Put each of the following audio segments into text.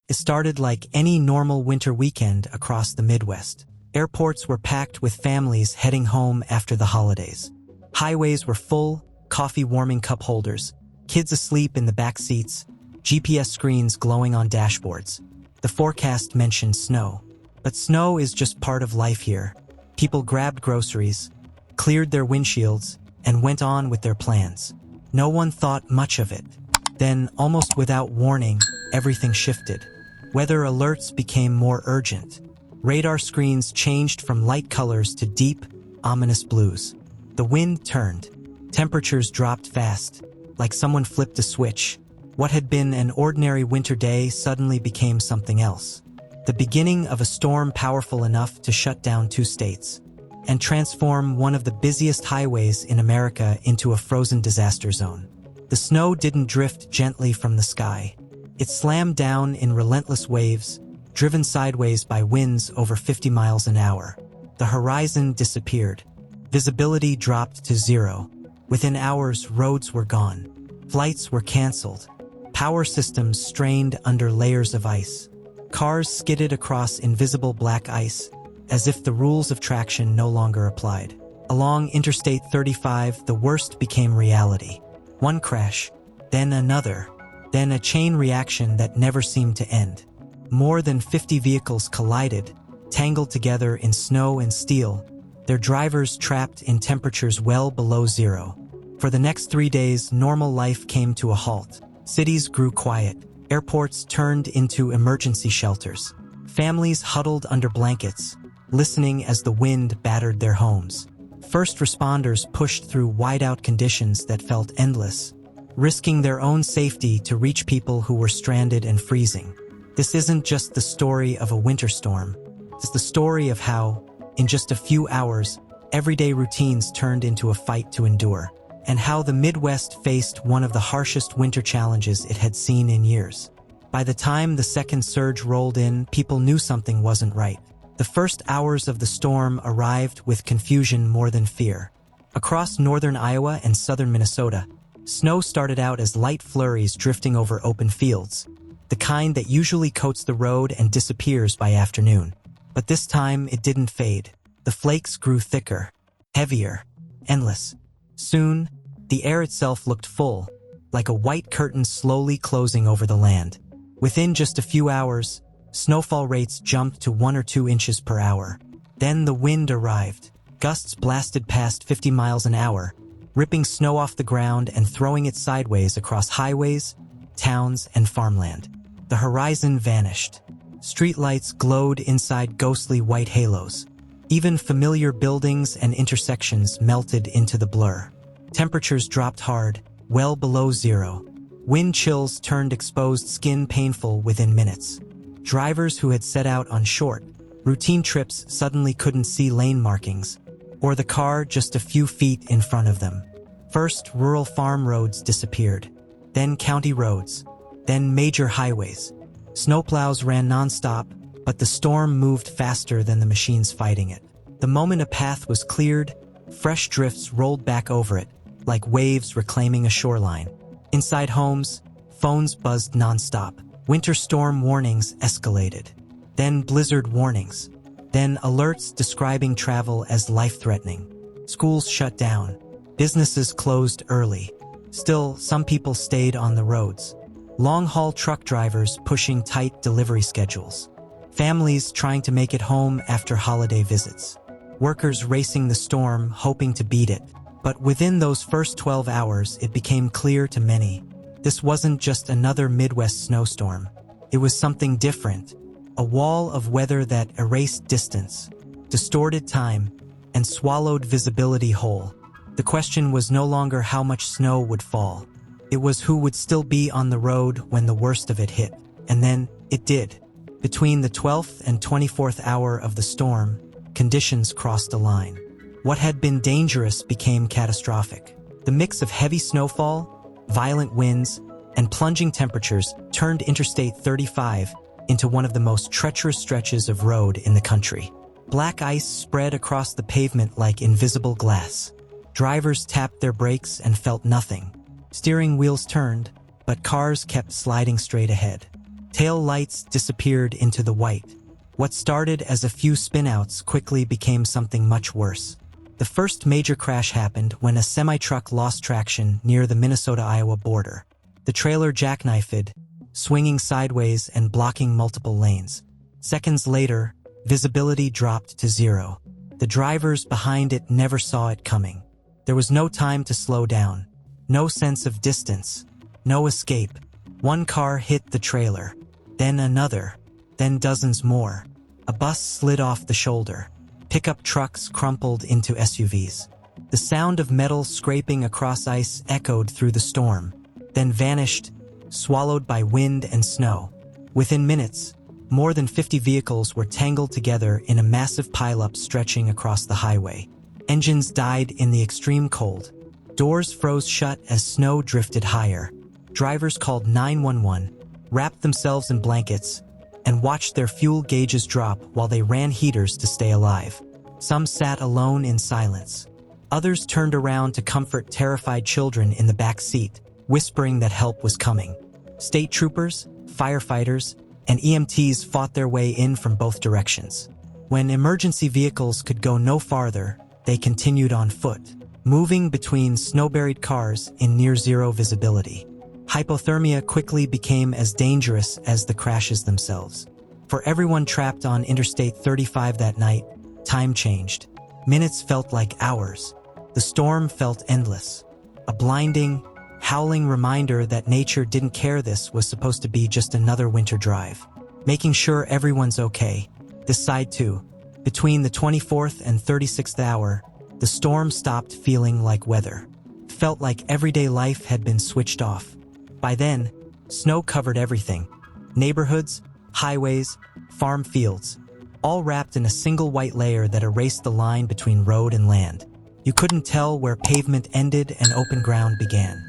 It started like any normal winter weekend across the Midwest. Airports were packed with families heading home after the holidays. Highways were full, coffee warming cup holders, kids asleep in the back seats, GPS screens glowing on dashboards. The forecast mentioned snow. But snow is just part of life here. People grabbed groceries, cleared their windshields, and went on with their plans. No one thought much of it. Then, almost without warning, everything shifted. Weather alerts became more urgent. Radar screens changed from light colors to deep, ominous blues. The wind turned. Temperatures dropped fast, like someone flipped a switch. What had been an ordinary winter day suddenly became something else. The beginning of a storm powerful enough to shut down 2 states and transform one of the busiest highways in America into a frozen disaster zone. The snow didn't drift gently from the sky. It slammed down in relentless waves, driven sideways by winds over 50 miles an hour. The horizon disappeared. Visibility dropped to 0. Within hours, roads were gone. Flights were canceled. Power systems strained under layers of ice. Cars skidded across invisible black ice, as if the rules of traction no longer applied. Along Interstate 35, the worst became reality. One crash, then another, then a chain reaction that never seemed to end. More than 50 vehicles collided, tangled together in snow and steel, their drivers trapped in temperatures well below 0. For the next 3 days, normal life came to a halt. Cities grew quiet. Airports turned into emergency shelters. Families huddled under blankets, listening as the wind battered their homes. First responders pushed through whiteout conditions that felt endless, risking their own safety to reach people who were stranded and freezing. This isn't just the story of a winter storm. It's the story of how, in just a few hours, everyday routines turned into a fight to endure, and how the Midwest faced one of the harshest winter challenges it had seen in years. By the time the second surge rolled in, people knew something wasn't right. The first hours of the storm arrived with confusion more than fear. Across northern Iowa and southern Minnesota, snow started out as light flurries drifting over open fields, the kind that usually coats the road and disappears by afternoon. But this time, it didn't fade. The flakes grew thicker, heavier, endless. Soon, the air itself looked full, like a white curtain slowly closing over the land. Within just a few hours, snowfall rates jumped to 1 or 2 inches per hour. Then the wind arrived. Gusts blasted past 50 miles an hour, ripping snow off the ground and throwing it sideways across highways, towns, and farmland. The horizon vanished. Streetlights glowed inside ghostly white halos. Even familiar buildings and intersections melted into the blur. Temperatures dropped hard, well below 0. Wind chills turned exposed skin painful within minutes. Drivers who had set out on short, routine trips suddenly couldn't see lane markings, or the car just a few feet in front of them. First, rural farm roads disappeared, then county roads, then major highways. Snowplows ran nonstop, but the storm moved faster than the machines fighting it. The moment a path was cleared, fresh drifts rolled back over it, like waves reclaiming a shoreline. Inside homes, phones buzzed nonstop. Winter storm warnings escalated. Then blizzard warnings. Then alerts describing travel as life-threatening. Schools shut down. Businesses closed early. Still, some people stayed on the roads. Long-haul truck drivers pushing tight delivery schedules. Families trying to make it home after holiday visits. Workers racing the storm, hoping to beat it. But within those first 12 hours, it became clear to many. This wasn't just another Midwest snowstorm. It was something different. A wall of weather that erased distance, distorted time, and swallowed visibility whole. The question was no longer how much snow would fall. It was who would still be on the road when the worst of it hit. And then, it did. Between the 12th and 24th hour of the storm, conditions crossed a line. What had been dangerous became catastrophic. The mix of heavy snowfall, violent winds, and plunging temperatures turned Interstate 35 into one of the most treacherous stretches of road in the country. Black ice spread across the pavement like invisible glass. Drivers tapped their brakes and felt nothing. Steering wheels turned, but cars kept sliding straight ahead. Tail lights disappeared into the white. What started as a few spinouts quickly became something much worse. The first major crash happened when a semi-truck lost traction near the Minnesota-Iowa border. The trailer jackknifed, swinging sideways and blocking multiple lanes. Seconds later, visibility dropped to zero. The drivers behind it never saw it coming. There was no time to slow down. No sense of distance. No escape. One car hit the trailer. Then another. Then dozens more. A bus slid off the shoulder. Pickup trucks crumpled into SUVs. The sound of metal scraping across ice echoed through the storm, then vanished, swallowed by wind and snow. Within minutes, more than 50 vehicles were tangled together in a massive pileup stretching across the highway. Engines died in the extreme cold. Doors froze shut as snow drifted higher. Drivers called 911, wrapped themselves in blankets, and watched their fuel gauges drop while they ran heaters to stay alive. Some sat alone in silence. Others turned around to comfort terrified children in the back seat, whispering that help was coming. State troopers, firefighters, and EMTs fought their way in from both directions. When emergency vehicles could go no farther, they continued on foot, moving between snow-buried cars in near-zero visibility. Hypothermia quickly became as dangerous as the crashes themselves. For everyone trapped on Interstate 35 that night, time changed. Minutes felt like hours. The storm felt endless. A blinding, howling reminder that nature didn't care. This was supposed to be just another winter drive. Making sure everyone's okay. This side too. Between the 24th and 36th hour, the storm stopped feeling like weather. It felt like everyday life had been switched off. By then, snow covered everything. Neighborhoods, highways, farm fields, all wrapped in a single white layer that erased the line between road and land. You couldn't tell where pavement ended and open ground began.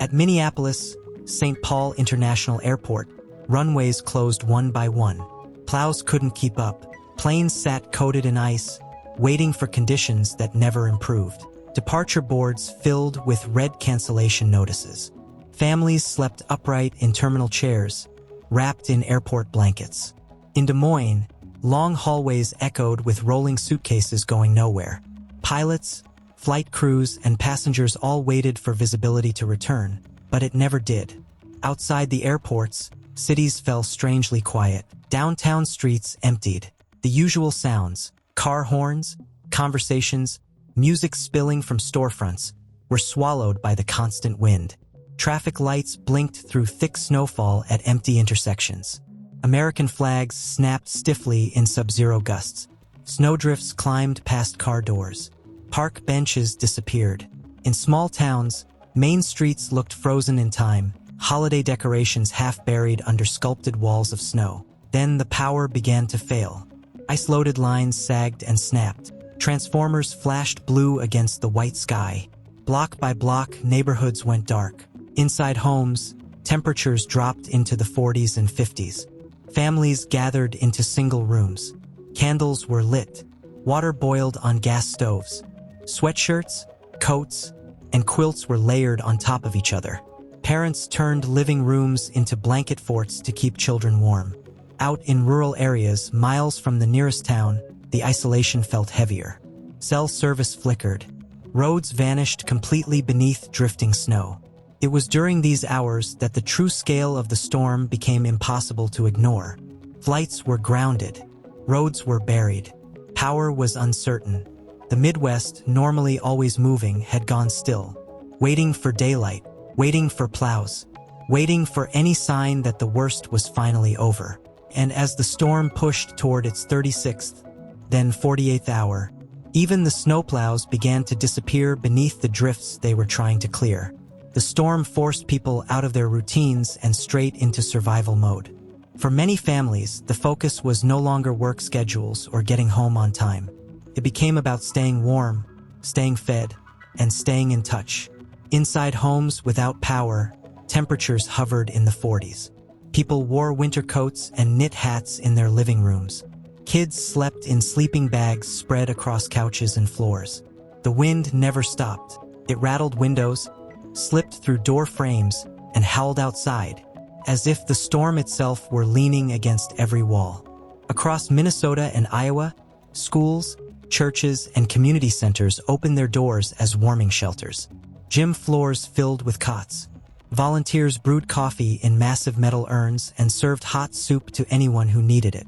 At Minneapolis, St. Paul International Airport, runways closed one by one. Plows couldn't keep up. Planes sat coated in ice, waiting for conditions that never improved. Departure boards filled with red cancellation notices. Families slept upright in terminal chairs, wrapped in airport blankets. In Des Moines, long hallways echoed with rolling suitcases going nowhere. Pilots, flight crews, and passengers all waited for visibility to return, but it never did. Outside the airports, cities fell strangely quiet. Downtown streets emptied. The usual sounds, car horns, conversations, music spilling from storefronts, were swallowed by the constant wind. Traffic lights blinked through thick snowfall at empty intersections. American flags snapped stiffly in sub-zero gusts. Snowdrifts climbed past car doors. Park benches disappeared. In small towns, main streets looked frozen in time, holiday decorations half buried under sculpted walls of snow. Then the power began to fail. Ice-loaded lines sagged and snapped. Transformers flashed blue against the white sky. Block by block, neighborhoods went dark. Inside homes, temperatures dropped into the 40s and 50s. Families gathered into single rooms. Candles were lit. Water boiled on gas stoves. Sweatshirts, coats, and quilts were layered on top of each other. Parents turned living rooms into blanket forts to keep children warm. Out in rural areas, miles from the nearest town, the isolation felt heavier. Cell service flickered. Roads vanished completely beneath drifting snow. It was during these hours that the true scale of the storm became impossible to ignore. Flights were grounded. Roads were buried. Power was uncertain. The Midwest, normally always moving, had gone still, waiting for daylight, waiting for plows, waiting for any sign that the worst was finally over. And as the storm pushed toward its 36th, then 48th hour, even the snowplows began to disappear beneath the drifts they were trying to clear. The storm forced people out of their routines and straight into survival mode. For many families, the focus was no longer work schedules or getting home on time. It became about staying warm, staying fed, and staying in touch. Inside homes without power, temperatures hovered in the 40s. People wore winter coats and knit hats in their living rooms. Kids slept in sleeping bags spread across couches and floors. The wind never stopped. It rattled windows, slipped through door frames, and howled outside, as if the storm itself were leaning against every wall. Across Minnesota and Iowa, schools, churches, and community centers opened their doors as warming shelters. Gym floors filled with cots. Volunteers brewed coffee in massive metal urns and served hot soup to anyone who needed it.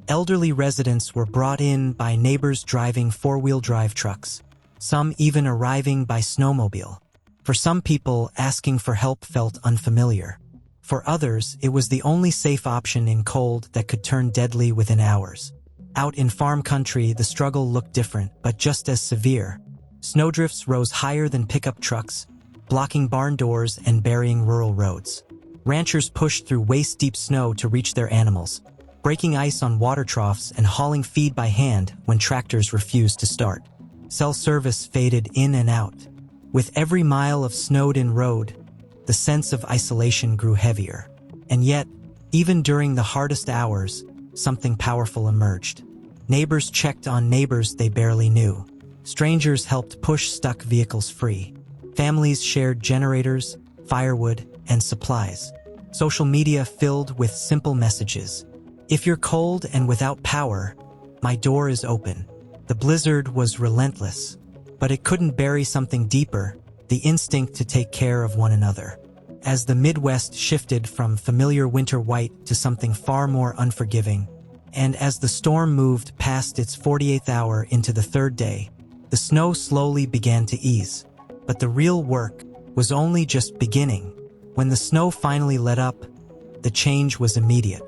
Elderly residents were brought in by neighbors driving four-wheel drive trucks, some even arriving by snowmobile. For some people, asking for help felt unfamiliar. For others, it was the only safe option in cold that could turn deadly within hours. Out in farm country, the struggle looked different, but just as severe. Snowdrifts rose higher than pickup trucks, blocking barn doors and burying rural roads. Ranchers pushed through waist-deep snow to reach their animals, breaking ice on water troughs and hauling feed by hand when tractors refused to start. Cell service faded in and out. With every mile of snowed-in road, the sense of isolation grew heavier. And yet, even during the hardest hours, something powerful emerged. Neighbors checked on neighbors they barely knew. Strangers helped push stuck vehicles free. Families shared generators, firewood, and supplies. Social media filled with simple messages. If you're cold and without power, my door is open. The blizzard was relentless, but it couldn't bury something deeper, the instinct to take care of one another. As the Midwest shifted from familiar winter white to something far more unforgiving, and as the storm moved past its 48th hour into the third day, the snow slowly began to ease. But the real work was only just beginning. When the snow finally let up, the change was immediate.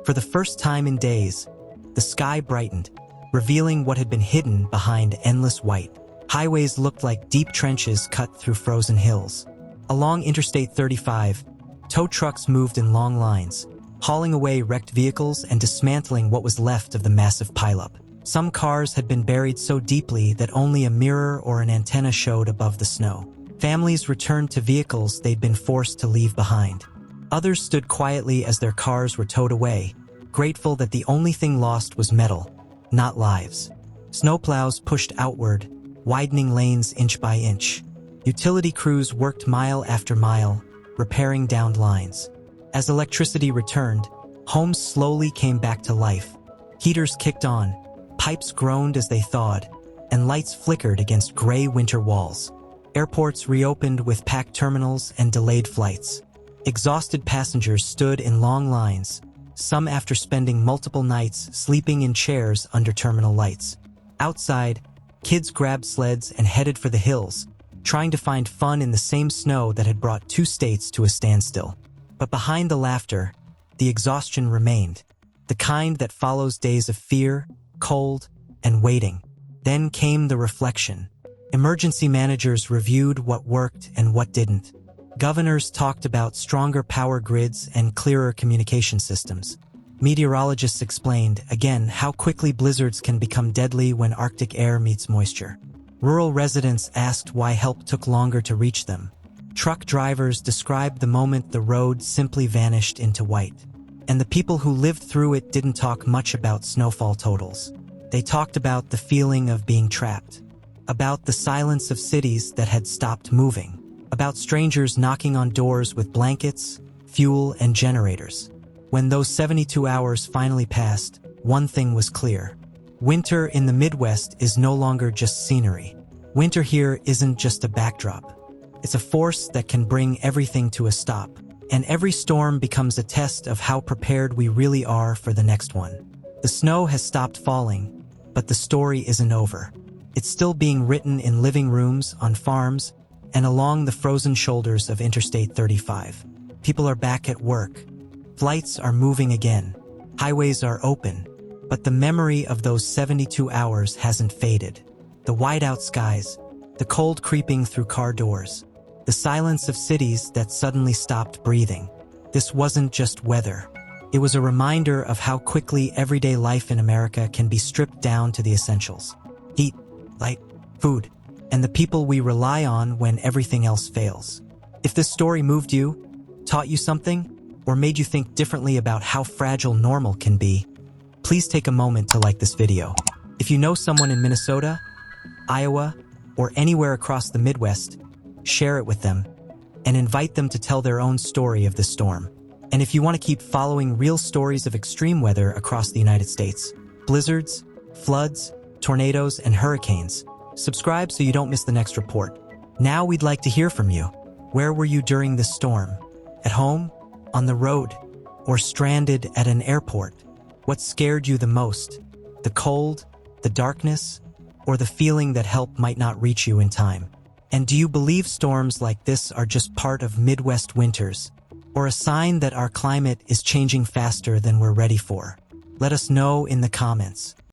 For the first time in days, the sky brightened, revealing what had been hidden behind endless white. Highways looked like deep trenches cut through frozen hills. Along Interstate 35, tow trucks moved in long lines, hauling away wrecked vehicles and dismantling what was left of the massive pileup. Some cars had been buried so deeply that only a mirror or an antenna showed above the snow. Families returned to vehicles they'd been forced to leave behind. Others stood quietly as their cars were towed away, grateful that the only thing lost was metal, not lives. Snowplows pushed outward, widening lanes inch by inch. Utility crews worked mile after mile, repairing downed lines. As electricity returned, homes slowly came back to life. Heaters kicked on, pipes groaned as they thawed, and lights flickered against gray winter walls. Airports reopened with packed terminals and delayed flights. Exhausted passengers stood in long lines, some after spending multiple nights sleeping in chairs under terminal lights. Outside, kids grabbed sleds and headed for the hills, trying to find fun in the same snow that had brought two states to a standstill. But behind the laughter, the exhaustion remained, the kind that follows days of fear, cold, and waiting. Then came the reflection. Emergency managers reviewed what worked and what didn't. Governors talked about stronger power grids and clearer communication systems. Meteorologists explained, again, how quickly blizzards can become deadly when Arctic air meets moisture. Rural residents asked why help took longer to reach them. Truck drivers described the moment the road simply vanished into white. And the people who lived through it didn't talk much about snowfall totals. They talked about the feeling of being trapped, about the silence of cities that had stopped moving, about strangers knocking on doors with blankets, fuel, and generators. When those 72 hours finally passed, one thing was clear. Winter in the Midwest is no longer just scenery. Winter here isn't just a backdrop. It's a force that can bring everything to a stop. And every storm becomes a test of how prepared we really are for the next one. The snow has stopped falling, but the story isn't over. It's still being written in living rooms, on farms, and along the frozen shoulders of Interstate 35. People are back at work. Flights are moving again. Highways are open. But the memory of those 72 hours hasn't faded. The whiteout skies, the cold creeping through car doors, the silence of cities that suddenly stopped breathing. This wasn't just weather. It was a reminder of how quickly everyday life in America can be stripped down to the essentials. Heat, light, food, and the people we rely on when everything else fails. If this story moved you, taught you something, or made you think differently about how fragile normal can be, please take a moment to like this video. If you know someone in Minnesota, Iowa, or anywhere across the Midwest, share it with them and invite them to tell their own story of the storm. And if you want to keep following real stories of extreme weather across the United States, blizzards, floods, tornadoes, and hurricanes, subscribe so you don't miss the next report. Now we'd like to hear from you. Where were you during this storm? At home? On the road? Or stranded at an airport? What scared you the most? The cold? The darkness? Or the feeling that help might not reach you in time? And do you believe storms like this are just part of Midwest winters, or a sign that our climate is changing faster than we're ready for? Let us know in the comments.